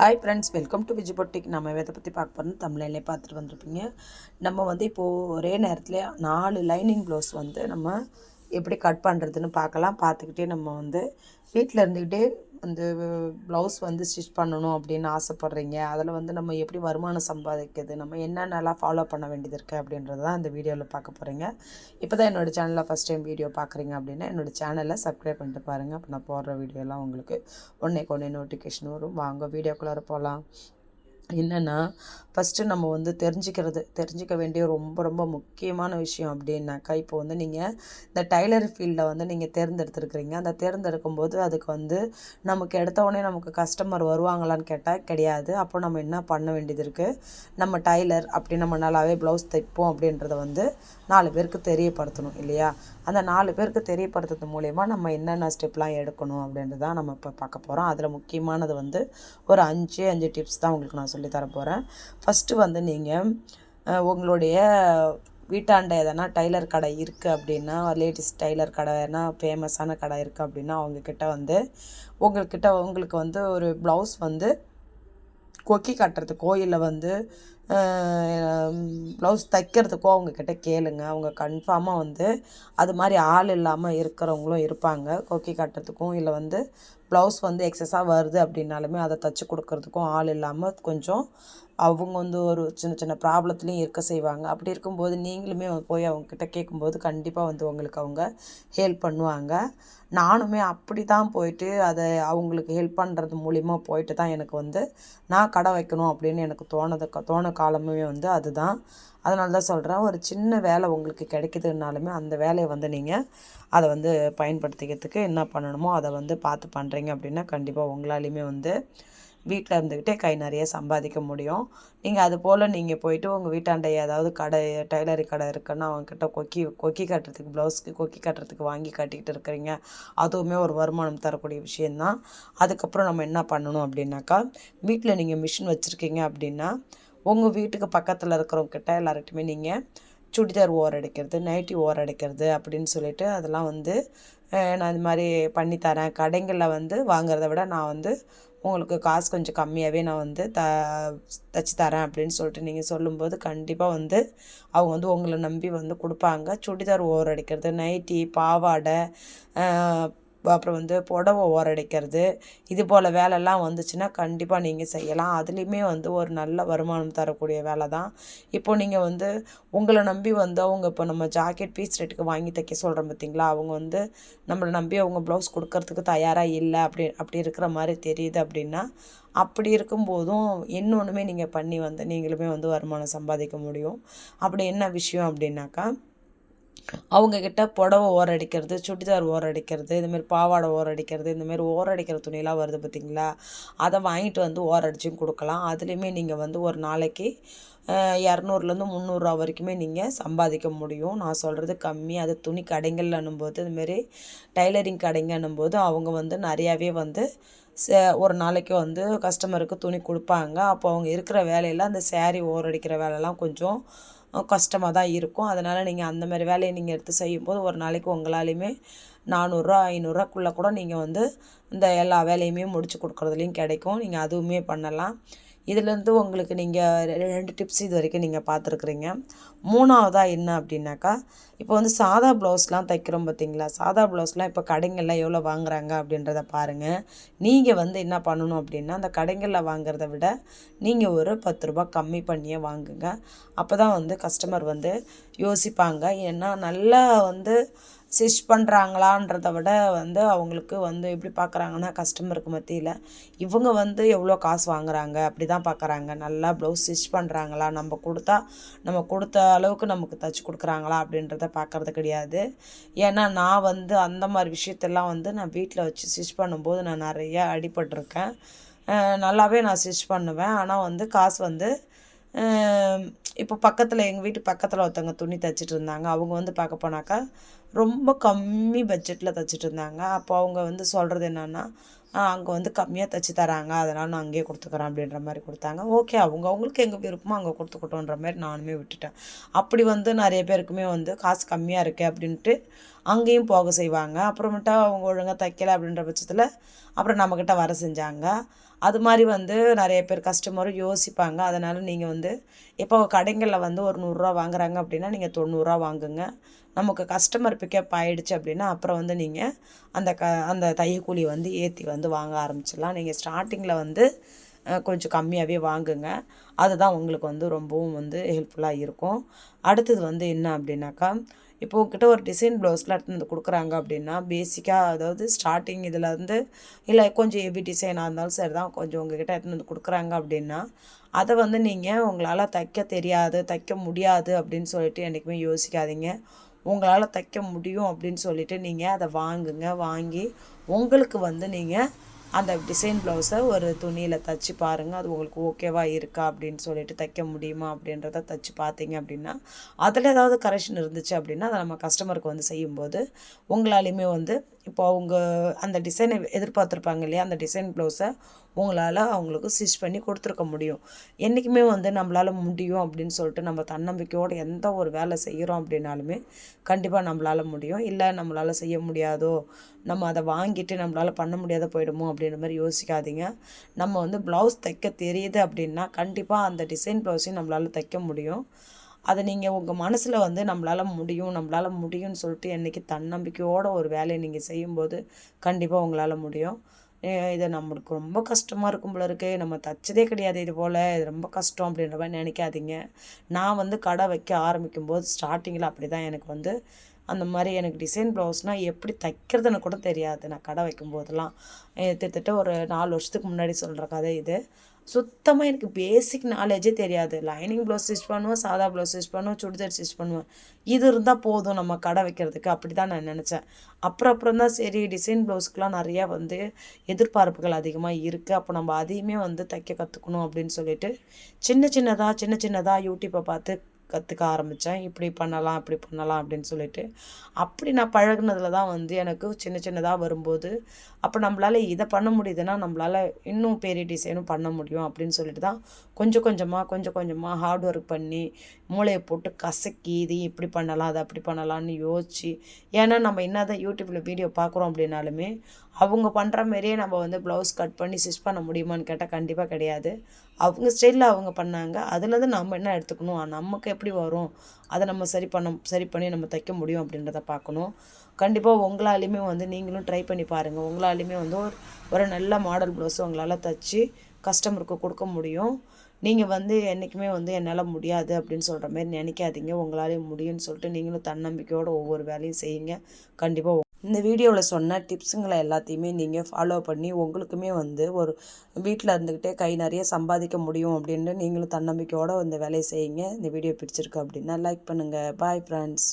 Hi friends, welcome to Vijay boutique. நம்ம எதை பற்றி பார்க்க போகிறோம் தமிழ்லேயே பார்த்துட்டு வந்துருப்பீங்க. நம்ம இப்போது ஒரே நேரத்தில் 4 லைனிங் ப்ளவுஸ் நம்ம எப்படி கட் பண்ணுறதுன்னு பார்க்கலாம். பார்த்துக்கிட்டே நம்ம வீட்டில் இருந்துக்கிட்டே ப்ளவுஸ் ஸ்டிச் பண்ணணும் அப்படின்னு ஆசைப்பட்றீங்க. அதில் நம்ம எப்படி வருமானம் சம்பாதிக்கிறது, நம்ம என்னென்னலாம் ஃபாலோ பண்ண வேண்டியது இருக்குது அப்படின்றது தான் இந்த வீடியோவில் பார்க்க போகிறீங்க. இப்போ தான் என்னோடய சேனலில் ஃபஸ்ட் டைம் வீடியோ பார்க்குறீங்க அப்படின்னா என்னோடய சேனலை சப்ஸ்கிரைப் பண்ணிட்டு பாருங்கள். அப்போ நான் போடுற வீடியோலாம் உங்களுக்கு ஒன்றே நோட்டிஃபிகேஷன் வரும். வாங்க வீடியோக்குள்ளார போகலாம். என்னென்னா, ஃபஸ்ட்டு நம்ம தெரிஞ்சிக்க வேண்டிய ரொம்ப ரொம்ப முக்கியமான விஷயம் அப்படின்னாக்கா, இப்போ நீங்கள் இந்த டைலர் ஃபீல்டை நீங்கள் தேர்ந்தெடுத்துருக்குறீங்க. அந்த தேர்ந்தெடுக்கும்போது அதுக்கு நமக்கு எடுத்தவுடனே நமக்கு கஸ்டமர் வருவாங்களான்னு கேட்டால் கிடையாது. அப்போ நம்ம என்ன பண்ண வேண்டியது இருக்குது, நம்ம டைலர் அப்படி நம்ம நல்லாவே ப்ளவுஸ் தைப்போம் அப்படின்றத 4 பேருக்கு தெரியப்படுத்தணும் இல்லையா? அந்த 4 பேருக்கு தெரியப்படுத்துறது மூலயமா நம்ம என்னென்ன ஸ்டெப்லாம் எடுக்கணும் அப்படின்றது தான் நம்ம இப்போ பார்க்க போகிறோம். அதில் முக்கியமானது ஒரு 5 டிப்ஸ் தான் உங்களுக்கு நான் சொல்லி தரப்போகிறேன். ஃபஸ்ட்டு நீங்கள் உங்களுடைய வீட்டாண்ட எதனா டைலர் கடை இருக்குது அப்படின்னா, லேடிஸ் டைலர் கடைனா ஃபேமஸான கடை இருக்குது அப்படின்னா, அவங்கக்கிட்ட உங்களுக்கு ஒரு ப்ளவுஸ் கொக்கி கட்டுறதுக்கோ இல்லை ப்ளவுஸ் தைக்கிறதுக்கோ அவங்கக்கிட்ட கேளுங்க. அவங்க கன்ஃபார்மாக அது மாதிரி ஆள் இல்லாமல் இருக்கிறவங்களும் இருப்பாங்க. கொக்கி கட்டுறதுக்கும் இல்லை ப்ளவுஸ் எக்ஸஸாக வருது அப்படின்னாலுமே அதை தைச்சி கொடுக்கறதுக்கும் ஆள் இல்லாமல் கொஞ்சம் அவங்க ஒரு சின்ன சின்ன ப்ராப்ளத்துலேயும் இருக்க செய்வாங்க. அப்படி இருக்கும்போது நீங்களுமே போய் அவங்கக்கிட்ட கேட்கும்போது கண்டிப்பாக உங்களுக்கு அவங்க ஹெல்ப் பண்ணுவாங்க. நானுமே அப்படி தான் போயிட்டு அதை அவங்களுக்கு ஹெல்ப் பண்ணுறது மூலிமா போயிட்டு தான் எனக்கு நான் கடை வைக்கணும் அப்படின்னு எனக்கு தோண காலமே அதுதான். அதனால தான் சொல்கிறேன், ஒரு சின்ன வேலை உங்களுக்கு கிடைக்குதுனாலுமே அந்த வேலையை நீங்கள் அதை பயன்படுத்திக்கிறதுக்கு என்ன பண்ணணுமோ அதை பார்த்து பண்ணுறீங்க அப்படின்னா கண்டிப்பாக உங்களாலையுமே வீட்டில் இருந்துக்கிட்டே கை நிறைய சம்பாதிக்க முடியும். நீங்கள் அதுபோல் நீங்கள் போயிட்டு உங்கள் வீட்டாண்ட ஏதாவது டைலரிங் கடை இருக்குன்னா அவங்கக்கிட்ட கொக்கி கட்டுறதுக்கு ப்ளவுஸ்க்கு கொக்கி கட்டுறதுக்கு வாங்கி கட்டிக்கிட்டு இருக்கிறீங்க. அதுவுமே ஒரு வருமானம் தரக்கூடிய விஷயந்தான். அதுக்கப்புறம் நம்ம என்ன பண்ணணும் அப்படின்னாக்கா, வீட்டில் நீங்கள் மிஷின் வச்சுருக்கீங்க அப்படின்னா உங்கள் வீட்டுக்கு பக்கத்தில் இருக்கிறவங்கக்கிட்ட எல்லார்கிட்டையுமே நீங்கள் சுடிதார் ஓரடிக்கிறது, நைட்டி ஓரடிக்கிறது அப்படின்னு சொல்லிட்டு அதெல்லாம் நான் இது மாதிரி பண்ணித்தரேன். கடைகளில் வாங்குறத விட நான் உங்களுக்கு காசு கொஞ்சம் கம்மியாகவே நான் தச்சு தரேன் அப்படின்னு சொல்லிட்டு நீங்கள் சொல்லும்போது கண்டிப்பாக அவங்க உங்களை நம்பி கொடுப்பாங்க. சுடிதார் ஓரடிக்கிறது, நைட்டி, பாவாடை, அப்புறம் புடவை ஓரடிக்கிறது, இது போல் வேலைலாம் வந்துச்சுன்னா கண்டிப்பாக நீங்கள் செய்யலாம். அதுலேயுமே ஒரு நல்ல வருமானம் தரக்கூடிய வேலை தான். இப்போ நீங்கள் உங்களை நம்பி அவங்க இப்போ நம்ம ஜாக்கெட் பீஸ் ரேட்டுக்கு வாங்கி தைக்க சொல்கிறோம் பார்த்தீங்களா, அவங்க நம்மளை நம்பி அவங்க ப்ளவுஸ் கொடுக்கறதுக்கு தயாராக இல்லை அப்படி இருக்கிற மாதிரி தெரியுது அப்படின்னா, அப்படி இருக்கும்போதும் இன்னொன்றுமே நீங்கள் பண்ணி நீங்களுமே வருமானம் சம்பாதிக்க முடியும். அப்படி என்ன விஷயம் அப்படின்னாக்கா, அவங்கக்கிட்ட புடவை ஓரடிக்கிறது, சுடிதார் ஓரடிக்கிறது, இதுமாரி பாவாடை ஓரடிக்கிறது, இந்தமாரி ஓரடிக்கிற துணியெலாம் வருது பார்த்திங்களா, அதை வாங்கிட்டு ஓரடிச்சும் கொடுக்கலாம். அதுலேயுமே நீங்கள் ஒரு நாளைக்கு 200லேருந்து 300 வரைக்குமே நீங்கள் சம்பாதிக்க முடியும். நான் சொல்கிறது கம்மி. அது துணி கடைங்கள்னும்போது இதுமாரி டைலரிங் கடைங்கன்னும்போது அவங்க நிறையாவே ஒரு நாளைக்கு கஸ்டமருக்கு துணி கொடுப்பாங்க. அப்போ அவங்க இருக்கிற வேலையில் அந்த சேரீ ஓரடிக்கிற வேலைலாம் கொஞ்சம் கஷ்டமாக தான் இருக்கும். அதனால் நீங்கள் அந்த மாதிரி வேலையை நீங்கள் எடுத்து செய்யும்போது ஒரு நாளைக்கு உங்களாலையுமே 400 500 கூட நீங்கள் இந்த எல்லா வேலையுமே முடித்து கொடுக்குறதுலையும் கிடைக்கும். நீங்கள் அதுவுமே பண்ணலாம். இதுலேருந்து உங்களுக்கு நீங்கள் 2 டிப்ஸ் இது வரைக்கும் நீங்கள் பார்த்துருக்குறீங்க. 3வதாக என்ன அப்படின்னாக்கா, இப்போ சாதா ப்ளவுஸ்லாம் தைக்கிறோம் பார்த்தீங்களா, சாதா ப்ளவுஸ்லாம் இப்போ கடைங்களில் எவ்வளோ வாங்குறாங்க அப்படின்றத பாருங்கள். நீங்கள் என்ன பண்ணணும் அப்படின்னா, அந்த கடைகளில் வாங்குறத விட நீங்கள் ஒரு 10 ரூபா கம்மி பண்ணியே வாங்குங்க. அப்போ தான் கஸ்டமர் யோசிப்பாங்க. ஏன்னா நல்லா ஸ்டிச் பண்ணுறாங்களான்றத விட அவங்களுக்கு எப்படி பார்க்குறாங்கன்னா, கஸ்டமருக்கு மத்தியில் இவங்க எவ்வளோ காசு வாங்குறாங்க அப்படி தான் பார்க்குறாங்க. நல்லா ப்ளவுஸ் ஸ்டிச் பண்ணுறாங்களா, நம்ம கொடுத்த அளவுக்கு நமக்கு தைச்சி கொடுக்குறாங்களா அப்படின்றத பார்க்குறது கிடையாது. ஏன்னா நான் அந்த மாதிரி விஷயத்தெல்லாம் நான் வீட்டில் வச்சு ஸ்டிச் பண்ணும்போது நான் நிறையா அடிபட்டிருக்கேன். நல்லாவே நான் ஸ்டிச் பண்ணுவேன். ஆனால் காசு இப்போ எங்கள் வீட்டு பக்கத்தில் ஒருத்தவங்க துணி தைச்சிட்டு இருந்தாங்க. அவங்க பார்க்க போனாக்கா ரொம்ப கம்மி பட்ஜெட்டில் தைச்சிட்டு இருந்தாங்க. அப்போ அவங்க சொல்கிறது என்னென்னா, அங்கே வந்து கம்மியாக தைச்சி தராங்க, அதனால் நான் அங்கேயே கொடுத்துக்குறேன் அப்படின்ற மாதிரி கொடுத்தாங்க. ஓகே, அவங்களுக்கு எங்கே விருப்பமோ அங்கே கொடுத்துக்கட்டுன்ற மாதிரி நானுமே விட்டுட்டேன். அப்படி வந்து நிறைய பேருக்குமே வந்து காசு கம்மியாக இருக்கே அப்படின்ட்டு அங்கேயும் போக செய்வாங்க. அப்புறமேட்டா அவங்க ஒழுங்காக தைக்கலை அப்படின்ற பட்சத்தில் அப்புறம் நம்மக்கிட்ட வர செஞ்சாங்க. அது மாதிரி வந்து நிறைய பேர் கஸ்டமரும் யோசிப்பாங்க. அதனால் நீங்கள் வந்து இப்போ கடைகளில் வந்து ஒரு நூறுரூவா வாங்குறாங்க அப்படின்னா நீங்கள் 90 வாங்குங்க. நமக்கு கஸ்டமர் பிக்கப் ஆகிடுச்சு அப்படின்னா அப்புறம் வந்து நீங்கள் அந்த தையக்கூலி வந்து ஏற்றி வந்து வாங்க ஆரம்பிச்சிடலாம். நீங்கள் ஸ்டார்டிங்கில் வந்து கொஞ்சம் கம்மியாகவே வாங்குங்க. அதுதான் உங்களுக்கு வந்து ரொம்பவும் வந்து ஹெல்ப்ஃபுல்லாக இருக்கும். அடுத்தது வந்து என்ன அப்படின்னாக்கா, இப்போ உங்ககிட்ட ஒரு டிசைன் ப்ளவுஸ்லாம் எடுத்துன்னு வந்து கொடுக்குறாங்க அப்படின்னா பேசிக்காக, அதாவது ஸ்டார்டிங் இதில் வந்து இல்லை கொஞ்சம் ஹெவி டிசைனாக இருந்தாலும் சரி தான், கொஞ்சம் உங்ககிட்ட எடுத்துன்னு வந்து கொடுக்குறாங்க அப்படின்னா அதை வந்து நீங்கள் உங்களால் தைக்க தெரியாது, தைக்க முடியாது அப்படின்னு சொல்லிட்டு என்றைக்குமே யோசிக்காதீங்க. உங்களால் தைக்க முடியும் அப்படின்னு சொல்லிட்டு நீங்கள் அதை வாங்குங்க. வாங்கி உங்களுக்கு வந்து நீங்கள் அந்த டிசைன் ப்ளவுஸை ஒரு துணியில் தைச்சி பாருங்கள். அது உங்களுக்கு ஓகேவா இருக்கா அப்படின்னு சொல்லிட்டு, தைக்க முடியுமா அப்படின்றத தைச்சி பார்த்தீங்க அப்படின்னா அதில் ஏதாவது கரெக்ஷன் இருந்துச்சு அப்படின்னா அதை நம்ம கஸ்டமருக்கு வந்து செய்யும்போது உங்களாலையுமே வந்து இப்போ அவங்க அந்த டிசைனை எதிர்பார்த்துருப்பாங்க இல்லையா, அந்த டிசைன் ப்ளவுஸை உங்களால் அவங்களுக்கு ஸ்டிச் பண்ணி கொடுத்துருக்க முடியும். என்றைக்குமே வந்து நம்மளால் முடியும் அப்படின்னு சொல்லிட்டு நம்ம தன்னம்பிக்கையோடு எந்த ஒரு வேலை செய்கிறோம் அப்படின்னாலுமே கண்டிப்பாக நம்மளால் முடியும். இல்லை நம்மளால் செய்ய முடியாதோ, நம்ம அதை வாங்கிட்டு நம்மளால் பண்ண முடியாத போயிடுமோ அப்படின்ற மாதிரி யோசிக்காதீங்க. நம்ம வந்து ப்ளவுஸ் தைக்க தெரியுது அப்படின்னா கண்டிப்பாக அந்த டிசைன் ப்ளவுஸையும் நம்மளால் தைக்க முடியும். அதை நீங்கள் உங்கள் மனசில் வந்து நம்மளால் முடியும்னு சொல்லிட்டு என்றைக்கு தன்னம்பிக்கையோட ஒரு வேலையை நீங்கள் செய்யும்போது கண்டிப்பாக உங்களால் முடியும். இதை நம்மளுக்கு ரொம்ப கஷ்டமாக இருக்கும் போல இருக்குது, நம்ம தைச்சதே கிடையாது இது போல், இது ரொம்ப கஷ்டம் அப்படின்ற மாதிரி நினைக்காதீங்க. நான் வந்து கடை வைக்க ஆரம்பிக்கும்போது ஸ்டார்டிங்கில் அப்படி தான் எனக்கு வந்து அந்த மாதிரி எனக்கு டிசைன் ப்ளவுஸ்னால் எப்படி தைக்கிறதுன்னு கூட தெரியாது. நான் கடை வைக்கும்போதெல்லாம் கிட்டத்தட்ட ஒரு 4 வருஷத்துக்கு முன்னாடி சொல்கிற கதை இது. சுத்தமாக எனக்கு பேசிக் நாலேஜே தெரியாது. லைனிங் ப்ளவுஸ் ஸ்டிச் பண்ணுவேன், சாதா ப்ளவுஸ் ஸ்டிச் பண்ணுவேன், சுடிதார் ஸ்டிச் பண்ணுவேன். இது இருந்தால் போதும் நம்ம கடை வைக்கிறதுக்கு, அப்படி தான் நான் நினச்சேன். அப்புறம் தான் சரி, டிசைன் ப்ளவுஸ்க்கெலாம் நிறையா வந்து எதிர்பார்ப்புகள் அதிகமாக இருக்குது, அப்போ நம்ம அதையுமே வந்து தைக்க கற்றுக்கணும் அப்படின்னு சொல்லிட்டு சின்ன சின்னதாக யூடியூப்பை பார்த்து கற்றுக்க ஆரம்பித்தேன். இப்படி பண்ணலாம் அப்படி பண்ணலாம் அப்படின்னு சொல்லிட்டு அப்படி நான் பழகுனதில் தான் வந்து எனக்கு சின்னதாக வரும்போது அப்போ நம்மளால் இதை பண்ண முடியுதுன்னா நம்மளால் இன்னும் பெரிய டிசைனும் பண்ண முடியும் அப்படின்னு சொல்லிட்டு தான் கொஞ்சம் கொஞ்சமாக ஹார்ட் ஒர்க் பண்ணி மூளையை போட்டு கசக்கி இது இப்படி பண்ணலாம், அதை அப்படி பண்ணலான்னு யோசித்து, ஏன்னா நம்ம என்ன தான் யூடியூப்பில் வீடியோ பார்க்குறோம் அப்படின்னாலுமே அவங்க பண்ணுற மாதிரியே நம்ம வந்து ப்ளவுஸ் கட் பண்ணி ஸ்டிச் பண்ண முடியுமான்னு கேட்டால் கண்டிப்பாக கிடையாது. அவங்க ஸ்டைலில் அவங்க பண்ணாங்க, அதுலேருந்து நம்ம என்ன எடுத்துக்கணும், நமக்கு எப்படி வரும், அதை நம்ம சரி பண்ணி நம்ம தைக்க முடியும் அப்படின்றத பார்க்கணும். கண்டிப்பாக உங்களாலையுமே வந்து நீங்களும் ட்ரை பண்ணி பாருங்கள். உங்களாலையுமே வந்து ஒரு நல்ல மாடல் ப்ளவுஸ் உங்களால் தைச்சி கஸ்டமருக்கு கொடுக்க முடியும். நீங்கள் வந்து என்றைக்குமே வந்து என்னால் முடியாது அப்படின்னு சொல்கிற மாதிரி நினைக்காதீங்க. உங்களாலேயும் முடியும்னு சொல்லிட்டு நீங்களும் தன்னம்பிக்கையோடு ஒவ்வொரு வேலையும் செய்யுங்க. கண்டிப்பாக இந்த வீடியோவில் சொன்ன டிப்ஸுங்களை எல்லாத்தையுமே நீங்கள் ஃபாலோ பண்ணி உங்களுக்குமே வந்து ஒரு வீட்டில் இருந்துக்கிட்டே கை நிறைய சம்பாதிக்க முடியும் அப்படின்னு நீங்களும் தன்னம்பிக்கையோடு இந்த வேலையை செய்யுங்க. இந்த வீடியோ பிடிச்சிருக்கு அப்படின்னா லைக் பண்ணுங்கள். Bye friends.